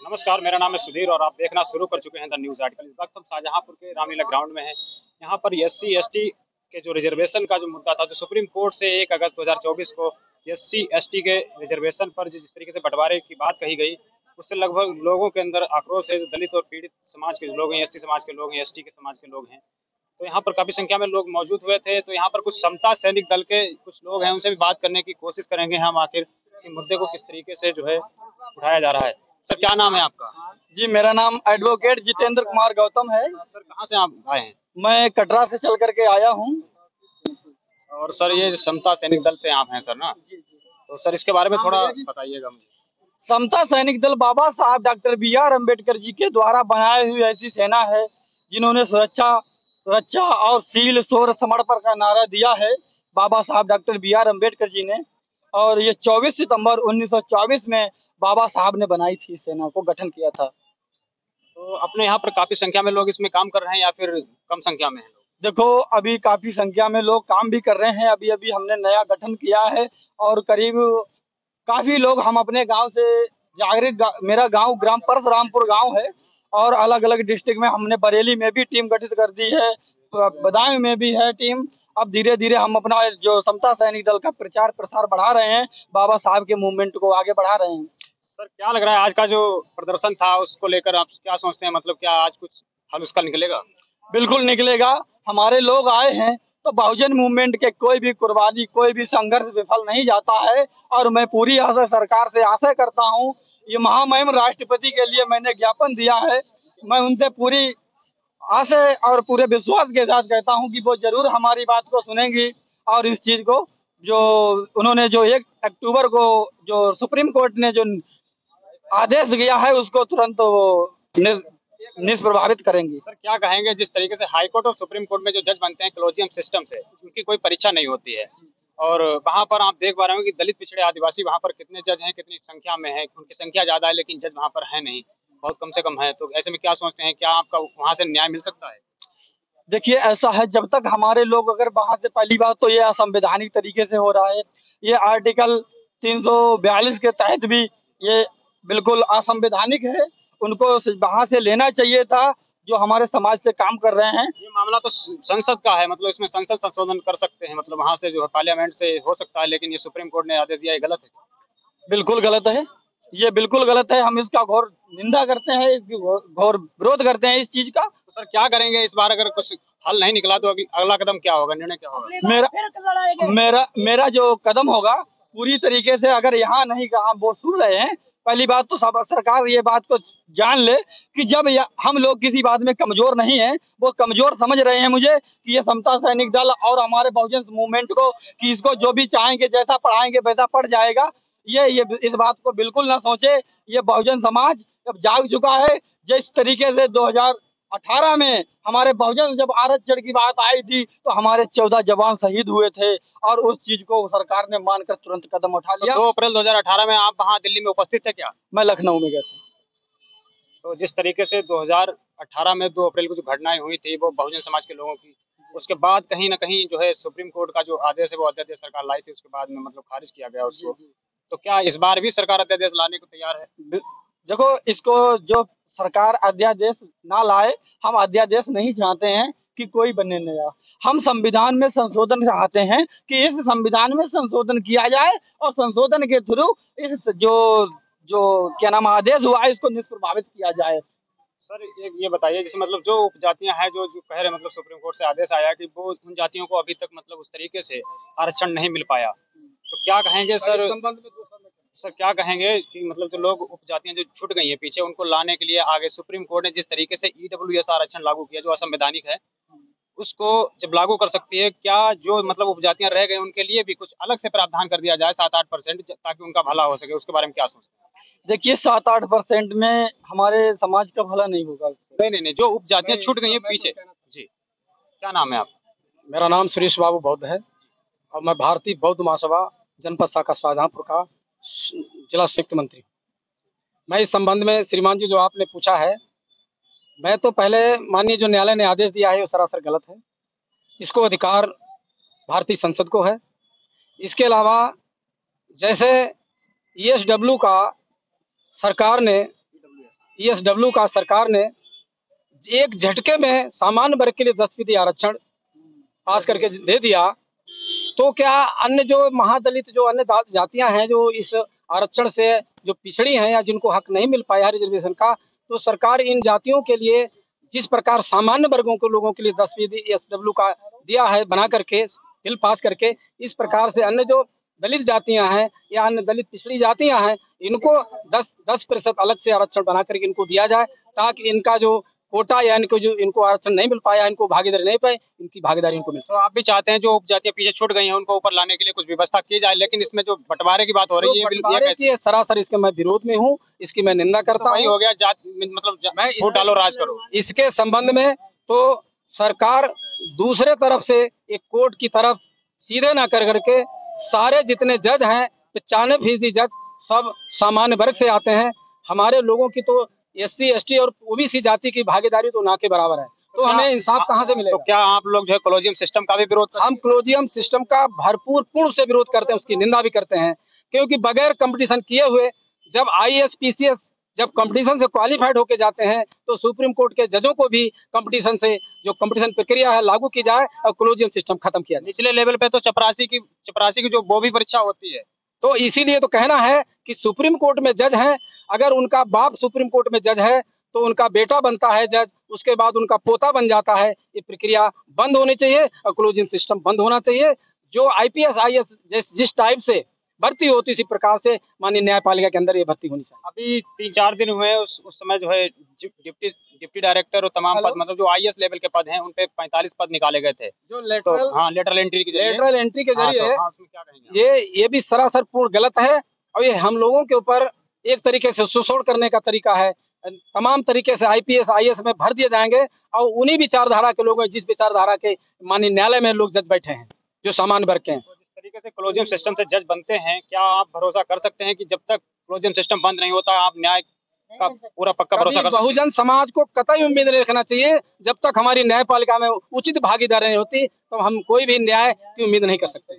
नमस्कार, मेरा नाम है सुधीर और आप देखना शुरू कर चुके हैं द न्यूज़ आर्टिकल। इस वक्त हम शाहजहांपुर के रामलीला ग्राउंड में हैं। यहाँ पर एससी एसटी के जो रिजर्वेशन का जो मुद्दा था, जो सुप्रीम कोर्ट से 1 अगस्त 2024 को एससी एसटी के रिजर्वेशन पर जिस तरीके से बंटवारे की बात कही गई, उससे लगभग लोगों के अंदर आक्रोश है। दलित और पीड़ित समाज के लोग हैं, एससी समाज के लोग हैं, एसटी के समाज के लोग हैं। तो यहाँ पर काफ़ी संख्या में लोग मौजूद हुए थे। तो यहाँ पर कुछ समता सैनिक दल के कुछ लोग हैं, उनसे भी बात करने की कोशिश करेंगे हम, आखिर कि मुद्दे को किस तरीके से जो है उठाया जा रहा है। सर, क्या नाम है आपका? जी, मेरा नाम एडवोकेट जितेंद्र कुमार गौतम है। सर, कहाँ से आप आए हैं? मैं कटरा से चल करके आया हूँ। और सर, ये समता सैनिक दल से आप हैं सर ना? तो सर, इसके बारे में थोड़ा बताइएगा मुझे। समता सैनिक दल बाबा साहब डॉक्टर BR अम्बेडकर जी के द्वारा बनाई हुई ऐसी सेना है जिन्होंने सुरक्षा सुरक्षा और शील शौर्य समर्पण का नारा दिया है बाबा साहब डॉक्टर BR अम्बेडकर जी ने। और ये 24 सितंबर 1924 में बाबा साहब ने बनाई थी, सेना को गठन किया था। तो अपने यहाँ पर काफी संख्या में लोग इसमें काम कर रहे हैं या फिर कम संख्या में हैं लोग? देखो, अभी काफी संख्या में लोग काम भी कर रहे हैं। अभी अभी हमने नया गठन किया है और करीब काफी लोग हम अपने गांव से मेरा गांव ग्राम परशुरामपुर गांव है और अलग अलग डिस्ट्रिक्ट में हमने बरेली में भी टीम गठित कर दी है, बदायूं में भी है टीम। अब धीरे धीरे हम अपना जो समता सैनिक दल का प्रचार प्रसार बढ़ा रहे हैं, बाबा साहब के मूवमेंट को आगे बढ़ा रहे हैं। सर, क्या लग रहा है आज का जो प्रदर्शन था उसको लेकर आप क्या सोचते हैं? मतलब क्या आज कुछ हल उसका निकलेगा? बिल्कुल निकलेगा। हमारे लोग आए हैं तो बहुजन मूवमेंट के कोई भी कुर्बानी, कोई भी संघर्ष विफल नहीं जाता है। और मैं पूरी आशा सरकार से आशा करता हूं, ये महामहिम राष्ट्रपति के लिए मैंने ज्ञापन दिया है। मैं उनसे पूरी आशा और पूरे विश्वास के साथ कहता हूं कि वो जरूर हमारी बात को सुनेंगी और इस चीज को जो उन्होंने जो 1 अक्टूबर को जो सुप्रीम कोर्ट ने जो आदेश दिया है उसको तुरंत वो निष्प्रभावित करेंगी। सर, क्या कहेंगे जिस तरीके से हाई कोर्ट और सुप्रीम कोर्ट में जो जज बनते हैं कॉलेजियम सिस्टम से, उनकी कोई परीक्षा नहीं होती है और वहाँ पर आप देख पा रहे हो कि दलित पिछड़े आदिवासी वहाँ पर कितने जज हैं, कितनी संख्या में है, उनकी संख्या ज्यादा है लेकिन जज वहाँ पर है नहीं, बहुत कम से कम है। तो ऐसे में क्या सोचते हैं, क्या आपका वहाँ से न्याय मिल सकता है? देखिए, ऐसा है, जब तक हमारे लोग अगर वहां से, पहली बात तो ये असंवैधानिक तरीके से हो रहा है। ये आर्टिकल 342 के तहत भी ये बिल्कुल असंवैधानिक है। उनको वहां से लेना चाहिए था जो हमारे समाज से काम कर रहे हैं। ये मामला तो संसद का है, मतलब इसमें संसद संशोधन कर सकते हैं, मतलब वहां से जो है पार्लियामेंट से हो सकता है, लेकिन ये सुप्रीम कोर्ट ने आदेश दिया, ये गलत है? बिल्कुल गलत है, ये बिल्कुल गलत है। हम इसका घोर निंदा करते हैं, इसकी घोर विरोध करते हैं इस चीज का। तो सर, क्या करेंगे इस बार? अगर कुछ हल नहीं निकला तो अगला कदम क्या होगा, निर्णय क्या होगा? मेरा जो कदम होगा, पूरी तरीके से अगर यहाँ नहीं कहा वो सुन रहे हैं, पहली बात तो सब सरकार ये बात को जान ले कि जब हम लोग किसी बात में कमजोर नहीं है, वो कमजोर समझ रहे हैं मुझे कि ये समता सैनिक दल और हमारे बहुजन मूवमेंट को कि इसको जो भी चाहेंगे, जैसा पढ़ाएंगे वैसा पढ़ जाएगा। ये इस बात को बिल्कुल ना सोचे। ये बहुजन समाज अब जाग चुका है। जिस तरीके से 2018 में हमारे बहुजन जब आरक्षण की बात आई थी तो हमारे 14 जवान शहीद हुए थे और उस चीज को सरकार ने मानकर तुरंत कदम उठा लिया। 2 अप्रैल 2018 में आप वहाँ दिल्ली में उपस्थित थे क्या? मैं लखनऊ में गया था। तो जिस तरीके से 2018 में 2 अप्रैल को जो घटनाएं हुई थी वो बहुजन समाज के लोगों की, उसके बाद कहीं ना कहीं जो है सुप्रीम कोर्ट का जो आदेश है वो अध्यादेश सरकार लाई थी, उसके बाद में मतलब खारिज किया गया उसको। तो क्या इस बार भी सरकार अध्यादेश लाने को तैयार है? देखो, इसको जो सरकार अध्यादेश ना लाए, हम अध्यादेश नहीं चाहते हैं कि कोई बने नया। हम संविधान में संशोधन चाहते हैं कि इस संविधान में संशोधन किया जाए और संशोधन के थ्रू इस जो जो क्या नाम आदेश हुआ है इसको निष्प्रभावित किया जाए। सर, एक ये बताइए, जैसे मतलब जो उपजातियां हैं जो कह रहे, मतलब सुप्रीम कोर्ट से आदेश आया कि वो उन जातियों को अभी तक मतलब उस तरीके से आरक्षण नहीं मिल पाया, तो क्या कहेंगे सर? सर, क्या कहेंगे कि मतलब जो लोग उपजातियां जो छूट गई हैं पीछे, उनको लाने के लिए आगे सुप्रीम कोर्ट ने जिस तरीके से EWS आरक्षण लागू किया जो असंवैधानिक है, उसको जब लागू कर सकती है, क्या जो मतलब उपजातियां रह गए उनके लिए भी कुछ अलग से प्रावधान कर दिया जाए 7-8% ताकि उनका भला हो सके? उसके बारे में क्या सोचते हैं? देखिए, 7-8% में हमारे समाज का भला नहीं होगा। नहीं, जो उपजातियां छूट गई हैं पीछे। जी, क्या नाम है आप? मेरा नाम सुरेश बाबू बौद्ध है और मैं भारतीय बौद्ध महासभा जनपद शाखा शाहजहांपुर का जिला संयुक्त मंत्री। मैं इस संबंध में श्रीमान जी जो आपने पूछा है, मैं तो पहले माननीय जो न्यायालय ने आदेश दिया है वो सरासर गलत है। इसको अधिकार भारतीय संसद को है। इसके अलावा जैसे ESW का सरकार ने ईएसडब्ल्यू का सरकार ने एक झटके में सामान्य वर्ग के लिए 10% आरक्षण पास करके दे दिया, तो क्या अन्य जो महादलित जो अन्य जातियां हैं जो इस आरक्षण से जो पिछड़ी हैं या जिनको हक नहीं मिल पाया रिजर्वेशन का, तो सरकार इन जातियों के लिए जिस प्रकार सामान्य वर्गों के लोगों के लिए 10% ईएसडब्ल्यू का दिया है बना करके बिल पास करके, इस प्रकार से अन्य जो दलित जातियां हैं या अन्य दलित पिछड़ी जातियां हैं इनको 10% अलग से आरक्षण बना करके इनको दिया जाए, ताकि इनका जो कोटा या इनको जो इनको आरक्षण नहीं मिल पाया, इनको भागीदारी नहीं पाए, इनकी भागीदारी इनको मिल तो आप भी चाहते हैं जो उपजातियां पीछे छूट गई हैं उनको ऊपर लाने के लिए कुछ व्यवस्था की जाए, लेकिन इसमें जो बंटवारे की बात हो रही है बंटवारे की सरासर इसके मैं विरोध में हूँ, इसकी मैं निंदा करता हूँ। हो गया जात मतलब मैं वोट डालो राज करो। इसके संबंध में तो सरकार दूसरे तरफ से एक कोर्ट की तरफ सीधे ना कर करके सारे जितने जज हैं 95% जज सब सामान्य वर्ग से आते हैं। हमारे लोगों की तो एससी एसटी और ओबीसी जाति की भागीदारी तो ना के बराबर है, तो हमें इंसाफ कहाँ से मिलेगा? तो क्या आप लोग जो है कॉलेजियम सिस्टम का भी विरोध करते हैं? हम कॉलेजियम सिस्टम का भरपूर पूर्ण से विरोध करते हैं, उसकी निंदा भी करते हैं, क्योंकि बगैर कंपटीशन किए हुए जब आईएएस टीसीएस जब कंपटीशन से क्वालिफाइड होके जाते हैं तो सुप्रीम कोर्ट के जजों को भी कंपटीशन से जो कंपटीशन प्रक्रिया है लागू की जाए और कॉलेजियम सिस्टम खत्म किया जाए। निचले लेवल पे तो चपरासी की जो वो भी परीक्षा होती है, तो इसीलिए तो कहना है कि सुप्रीम कोर्ट में जज हैं, अगर उनका बाप सुप्रीम कोर्ट में जज है तो उनका बेटा बनता है जज, उसके बाद उनका पोता बन जाता है। ये प्रक्रिया बंद होनी चाहिए और क्लोजिंग सिस्टम बंद होना चाहिए। जो आईपीएस आईएएस जिस टाइप से भर्ती होती इसी प्रकार से माननीय न्यायपालिका के अंदर ये भर्ती होनी चाहिए। अभी 3-4 दिन हुए उस समय जो है डिप्टी डायरेक्टर और तमाम पद मतलब जो आईएएस लेवल के पद हैं उन पे 45 पद निकाले गए थे, जो लेटरल एंट्री के जरिए क्या कहेंगे ये भी सरासर पूर्ण गलत है और ये हम लोगों के ऊपर एक तरीके से शोषण करने का तरीका है। तमाम तरीके से आईपीएस आईएएस में भर दिए जाएंगे और उन्हीं विचारधारा के लोग जिस विचारधारा के माननीय न्यायालय में लोग जज बैठे हैं जो सामान्य वर्ग के हैं। जिस तरीके से कॉलेजियम सिस्टम से जज बनते हैं, क्या आप भरोसा कर सकते हैं कि जब तक कॉलेजियम सिस्टम बंद नहीं होता आप न्याय का पूरा पक्का भरोसा कर सकते हैं? बहुजन समाज को कतई उम्मीद नहीं रखना चाहिए, जब तक हमारी न्यायपालिका में उचित भागीदारी नहीं होती तो हम कोई भी न्याय की उम्मीद नहीं कर सकते।